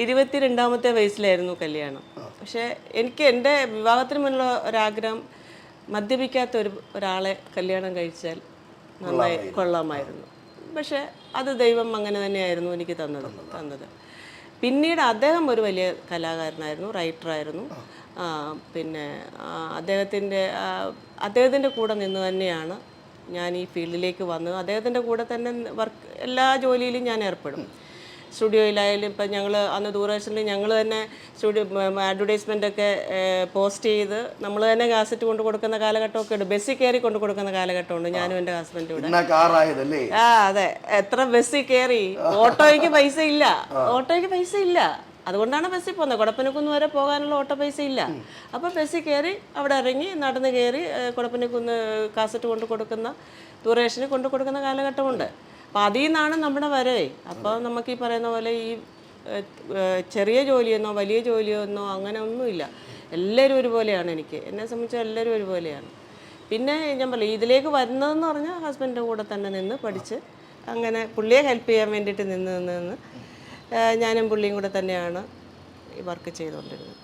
22ാമത്തെ വയസ്സിലായിരുന്നു കല്യാണം. പക്ഷേ എനിക്ക് എൻ്റെ വിവാഹത്തിന് മുന്നുള്ള ഒരാഗ്രഹം മദ്യപിക്കാത്ത ഒരാളെ കല്യാണം കഴിച്ചാൽ നന്നായി കൊള്ളാമായിരുന്നു. പക്ഷേ അത് ദൈവം അങ്ങനെ തന്നെയായിരുന്നു എനിക്ക് തന്നത്. പിന്നീട് അദ്ദേഹം ഒരു വലിയ കലാകാരനായിരുന്നു, റൈറ്ററായിരുന്നു. പിന്നെ അദ്ദേഹത്തിൻ്റെ കൂടെ നിന്ന് തന്നെയാണ് ഞാൻ ഈ ഫീൽഡിലേക്ക് വന്നത്. അദ്ദേഹത്തിൻ്റെ കൂടെ തന്നെ എല്ലാ ജോലിയിലും ഞാൻ ഏർപ്പെടും. സ്റ്റുഡിയോയിലായാലും ഇപ്പം ഞങ്ങൾ അന്ന് ദൂരദർശനിൽ ഞങ്ങൾ തന്നെ അഡ്വർടൈസ്മെൻ്റൊക്കെ പോസ്റ്റ് ചെയ്ത് നമ്മൾ തന്നെ കാസറ്റ് കൊണ്ട് കൊടുക്കുന്ന കാലഘട്ടമൊക്കെ ഉണ്ട്. ബസ്സിൽ കയറി കൊണ്ട് കൊടുക്കുന്ന കാലഘട്ടമുണ്ട് ഞാനും എൻ്റെ ഹസ്ബൻഡും കൂടെ. അതെ, എത്ര ബസ്സിൽ കയറി. ഓട്ടോയ്ക്ക് പൈസ ഇല്ല, അതുകൊണ്ടാണ് ബസ്സിൽ പോകുന്നത്. കുടപ്പനക്കുന്ന് വരെ പോകാനുള്ള ഓട്ടോ പൈസ ഇല്ല. അപ്പോൾ ബസ്സിൽ കയറി അവിടെ ഇറങ്ങി നടന്ന് കയറി കുടപ്പനക്കുന്ന് കാസറ്റ് കൊണ്ട് കൊടുക്കുന്ന ദൂരദർശന് കൊണ്ട് കൊടുക്കുന്ന കാലഘട്ടമുണ്ട്. അപ്പോൾ അതിൽ നിന്നാണ് നമ്മുടെ വരവേ. അപ്പോൾ നമുക്ക് ഈ പറയുന്ന പോലെ ഈ ചെറിയ ജോലിയെന്നോ വലിയ ജോലിയെന്നോ അങ്ങനെ ഒന്നുമില്ല. എല്ലാവരും ഒരുപോലെയാണ്. എന്നെ സംബന്ധിച്ച് എല്ലാവരും ഒരുപോലെയാണ്. പിന്നെ ഞാൻ പറയും, ഇതിലേക്ക് വരുന്നതെന്ന് പറഞ്ഞാൽ ഹസ്ബൻഡിൻ്റെ കൂടെ തന്നെ നിന്ന് പഠിച്ച് അങ്ങനെ പുള്ളിയെ ഹെൽപ്പ് ചെയ്യാൻ വേണ്ടിയിട്ട് നിന്ന് ഞാനും പുള്ളിയും കൂടെ തന്നെയാണ് ഈ വർക്ക് ചെയ്തുകൊണ്ടിരുന്നത്.